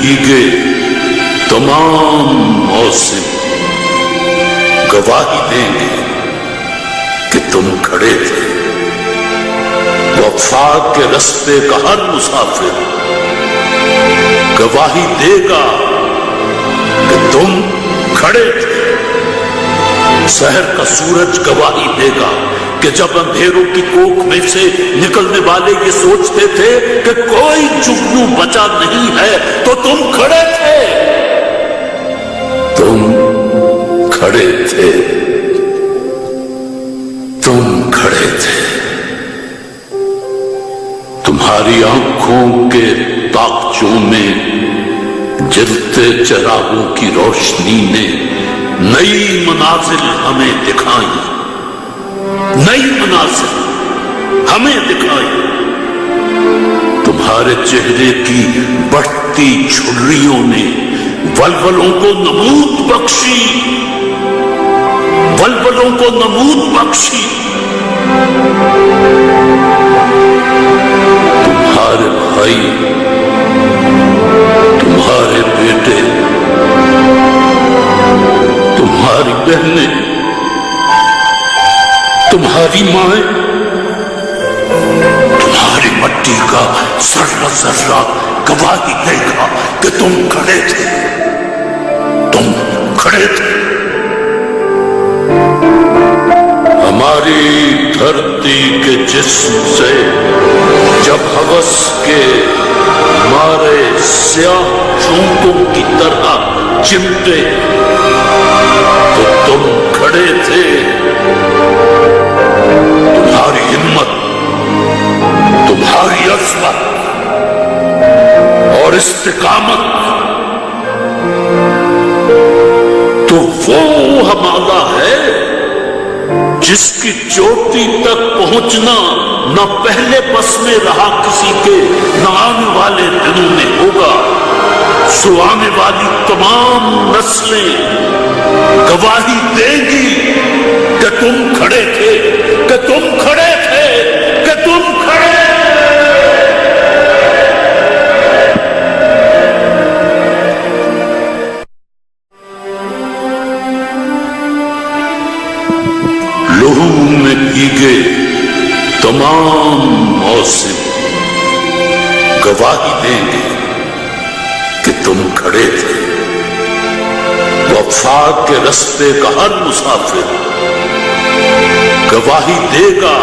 بھیگے تمام موسم گواہی دیں گے کہ تم کھڑے تھے۔ وفا کے رستے کا ہر مسافر گواہی دے گا کہ تم کھڑے تھے۔ سحر کا سورج گواہی دے گا کہ جب اندھیروں کی کوکھ میں سے نکلنے والے یہ سوچتے تھے کہ کوئی جگنو بچا نہیں ہے تو تم کھڑے تھے۔ تم کھڑے تھے، تم کھڑے تھے۔ تمہاری آنکھوں کے طاقچوں میں جلتے چراغوں کی روشنی نے نئی منازل ہمیں دکھائیں، نئی منازل ہمیں دکھائیں۔ تمہارے چہرے کی بڑھتی جھریوں نے ولولوں کو نمود بخشی، ولولوں کو نمود بخشی۔ تمہارے بھائی، تمہارے بیٹے، تمہاری بہنیں، تمہاری مائیں، تمہاری مٹی کا ذرہ ذرہ گواہی دے گا کہ تم کھڑے تھے، تم کھڑے تھے۔ ہماری دھرتی کے جسم سے جب ہوس کے مارے سیاہ چونکوں کی طرح چمٹے تو تم کھڑے تھے۔ تمہاری ہمت، تمہاری عظمت اور استقامت تو وہ ہمارا ہے جس کی چوٹی تک پہنچنا نہ پہلے بس میں رہا کسی کے، نہ آنے والے دنوں میں ہوگا۔ سو آنے والی تمام نسلیں گواہی دیں گی کہ تم کھڑے تھے، کہ تم کھڑے تھے، کہ تم کھڑے تھے۔ لہو میں بھیگے تمام موسم گواہی دیں گے کہ تم کھڑے تھے۔ وفا کے رستے کا ہر مسافر گواہی دے گا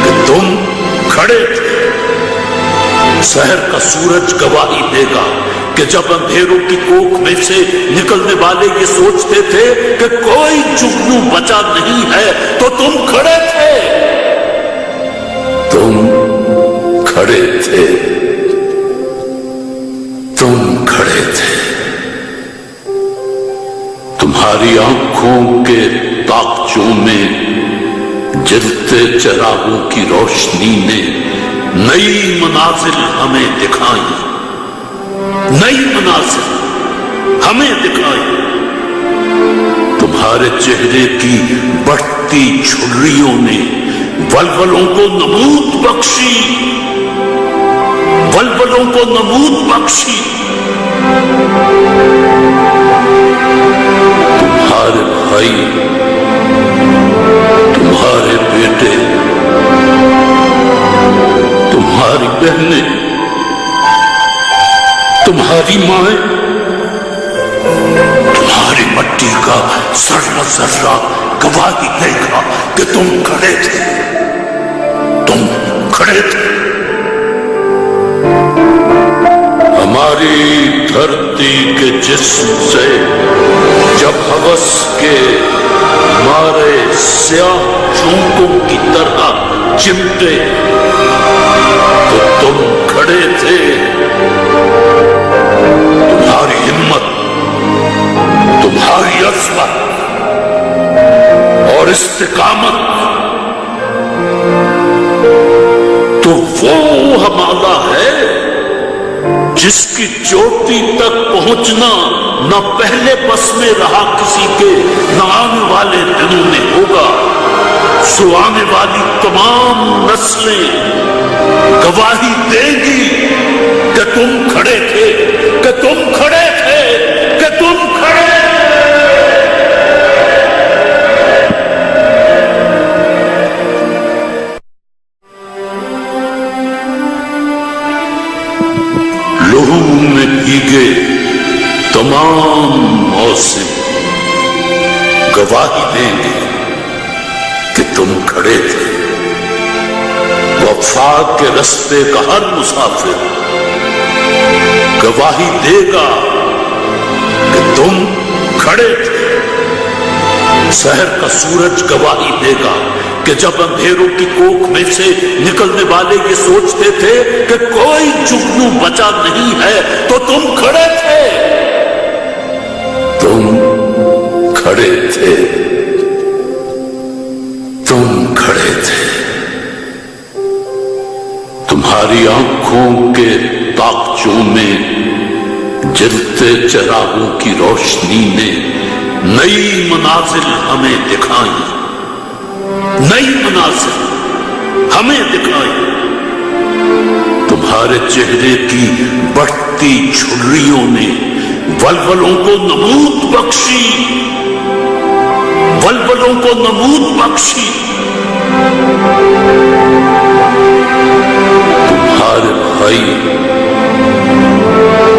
کہ تم کھڑے تھے۔ سحر کا سورج گواہی دے گا کہ جب اندھیروں کی کوکھ میں سے نکلنے والے یہ سوچتے تھے کہ کوئی جگنو بچا نہیں ہے تو تم کھڑے تھے، تم کھڑے تھے، تم کھڑے تھے۔ تمہاری آنکھوں کے طاقچوں میں جلتے چراغوں کی روشنی نے نئی منازل ہمیں دکھائیں، نئی منازل ہمیں دکھائیں۔ تمہارے چہرے کی بڑھتی جھریوں نے ولولوں کو نمود بخشی، ولولوں کو نمود بخشی۔ تمہارے بھائی، تمہارے بیٹے، تمہاری بہنیں، تمہاری مائیں، تمہاری مٹی کا ذرہ ذرہ گواہی دے گا کہ تم کھڑے تھے، تم کھڑے تھے۔ ہماری دھرتی کے جسم سے جب ہوس کے مارے سیاہ چونکوں کی طرح چمٹے تو تم کھڑے تھے۔ تمہاری ہمت، تمہاری عظمت اور استقامت تو وہ ہمارا ہے جس کی چوٹی تک پہنچنا نہ پہلے بس میں رہا کسی کے، نہ آنے والے دنوں میں ہوگا۔ سو آنے والی تمام نسلیں گواہی دیں گی کہ تم کھڑے تھے، کہ تم کھڑے تھے، کہ تم کھڑے لہو میں بھیگے تمام موسم گواہی دیں گے کہ تم کھڑے تھے۔ وفا کے رستے کا ہر مسافر گواہی دے گا کہ تم کھڑے تھے۔ سحر کا سورج گواہی دے گا کہ جب اندھیروں کی کوکھ میں سے نکلنے والے یہ سوچتے تھے کہ کوئی جگنو بچا نہیں ہے تو تم کھڑے تھے، تم کھڑے تھے، تم کھڑے تھے۔ تمہاری آنکھوں کے طاقچوں میں جلتے چراغوں کی روشنی نے نئی منازل ہمیں دکھائی، نئی منازل ہمیں دکھائی۔ تمہارے چہرے کی بڑھتی جھریوں نے ولولوں کو نمود بخشی، ولولوں کو نمود بخشی۔ تمہارے بھائی،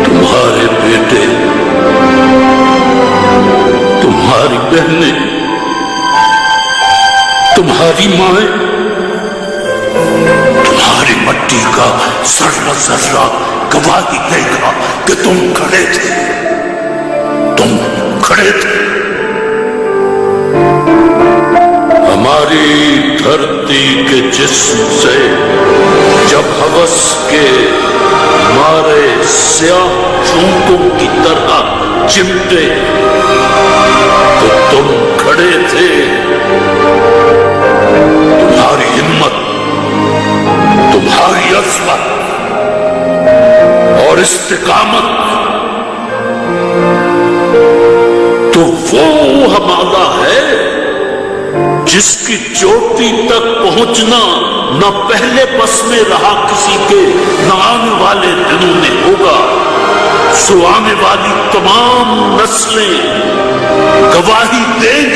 تمہارے بیٹے، تمہاری بہنیں، تمہاری مائیں، تمہاری مٹی کا ذرہ ذرہ گواہی دے گا کہ تم کھڑے تھے، تم کھڑے تھے۔ ہماری دھرتی کے جسم سے جب ہوس کے مارے سیاہ چونکوں کی طرح چمٹے تو تم کھڑے تھے۔ تمہاری ہمت، تمہاری عظمت اور استقامت تو وہ ہمارا ہے جس کی چوٹی تک پہنچنا نہ پہلے بس میں رہا کسی کے، نہ آنے والے دنوں میں ہوگا۔ سو آنے والی تمام نسلیں گواہی دیں